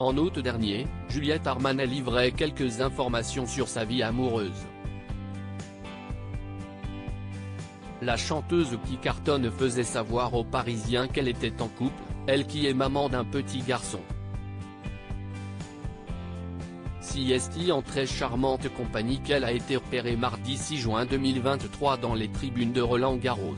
En août dernier, Juliette Armanet livrait quelques informations sur sa vie amoureuse. La chanteuse qui cartonne faisait savoir aux Parisiens qu'elle était en couple, elle qui est maman d'un petit garçon. CST en très charmante compagnie qu'elle a été repérée mardi 6 juin 2023 dans les tribunes de Roland-Garros.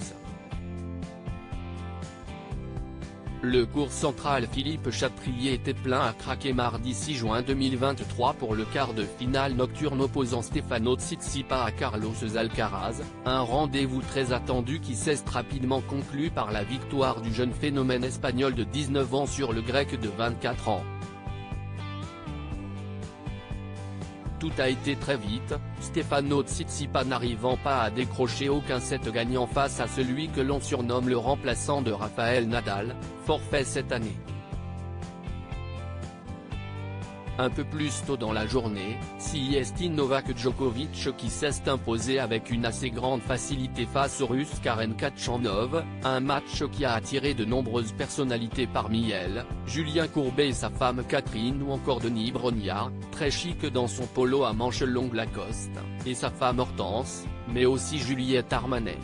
Le court central Philippe Chatrier était plein à craquer mardi 6 juin 2023 pour le quart de finale nocturne opposant Stefano Tsitsipas à Carlos Alcaraz, un rendez-vous très attendu qui s'est rapidement conclu par la victoire du jeune phénomène espagnol de 19 ans sur le grec de 24 ans. Tout a été très vite, Stefano Tsitsipas n'arrivant pas à décrocher aucun set gagnant face à celui que l'on surnomme le remplaçant de Rafael Nadal, forfait cette année. Un peu plus tôt dans la journée, CST Novak Djokovic qui s'est imposé avec une assez grande facilité face au Russe Karen Khachanov, un match qui a attiré de nombreuses personnalités parmi elles, Julien Courbet et sa femme Catherine ou encore Denis Brognard, très chic dans son polo à manches longues Lacoste, et sa femme Hortense, mais aussi Juliette Armanet.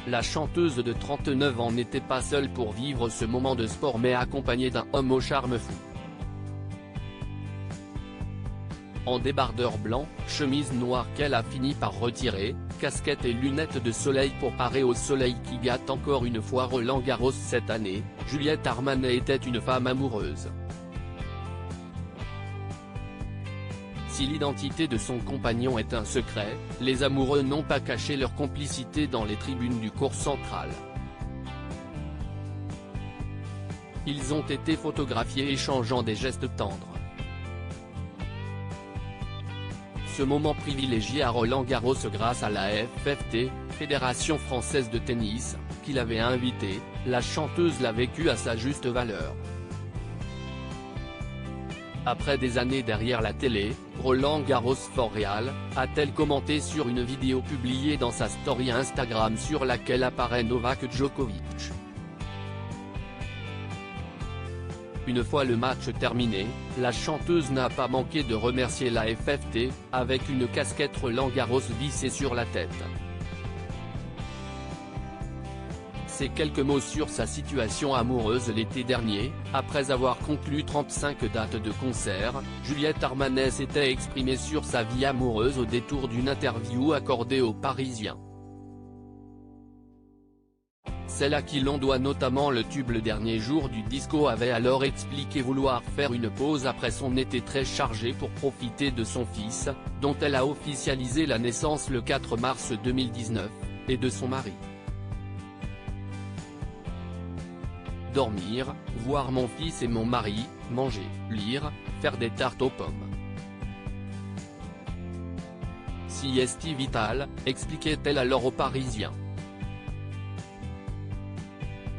La chanteuse de 39 ans n'était pas seule pour vivre ce moment de sport mais accompagnée d'un homme au charme fou. En débardeur blanc, chemise noire qu'elle a fini par retirer, casquette et lunettes de soleil pour parer au soleil qui gâte encore une fois Roland-Garros cette année, Juliette Armanet était une femme amoureuse. Si l'identité de son compagnon est un secret, les amoureux n'ont pas caché leur complicité dans les tribunes du court central. Ils ont été photographiés échangeant des gestes tendres. Ce moment privilégié à Roland-Garros grâce à la FFT, Fédération Française de Tennis, qui l'avait invitée, la chanteuse l'a vécu à sa juste valeur. Après des années derrière la télé, Roland-Garros for Real, a-t-elle commenté sur une vidéo publiée dans sa story Instagram sur laquelle apparaît Novak Djokovic. Une fois le match terminé, la chanteuse n'a pas manqué de remercier la FFT, avec une casquette Roland-Garros vissée sur la tête. Ces quelques mots sur sa situation amoureuse l'été dernier, après avoir conclu 35 dates de concert, Juliette Armanet s'était exprimée sur sa vie amoureuse au détour d'une interview accordée aux Parisiens. Celle à qui l'on doit notamment le tube Le Dernier Jour du disco avait alors expliqué vouloir faire une pause après son été très chargé pour profiter de son fils, dont elle a officialisé la naissance le 4 mars 2019, et de son mari. Dormir, voir mon fils et mon mari, manger, lire, faire des tartes aux pommes. Sieste vitale, expliquait-elle alors aux Parisiens.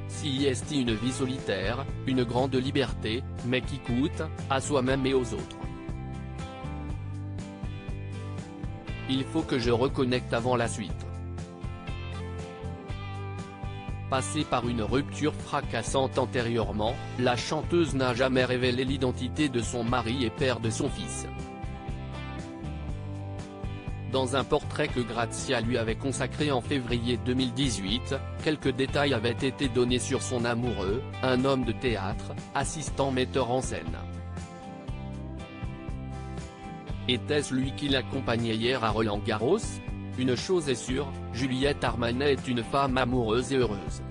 Sieste une vie solitaire, une grande liberté, mais qui coûte, à soi-même et aux autres. Il faut que je reconnecte avant la suite. Passée par une rupture fracassante antérieurement, la chanteuse n'a jamais révélé l'identité de son mari et père de son fils. Dans un portrait que Grazia lui avait consacré en février 2018, quelques détails avaient été donnés sur son amoureux, un homme de théâtre, assistant metteur en scène. Était-ce lui qui l'accompagnait hier à Roland-Garros ? Une chose est sûre, Juliette Armanet est une femme amoureuse et heureuse.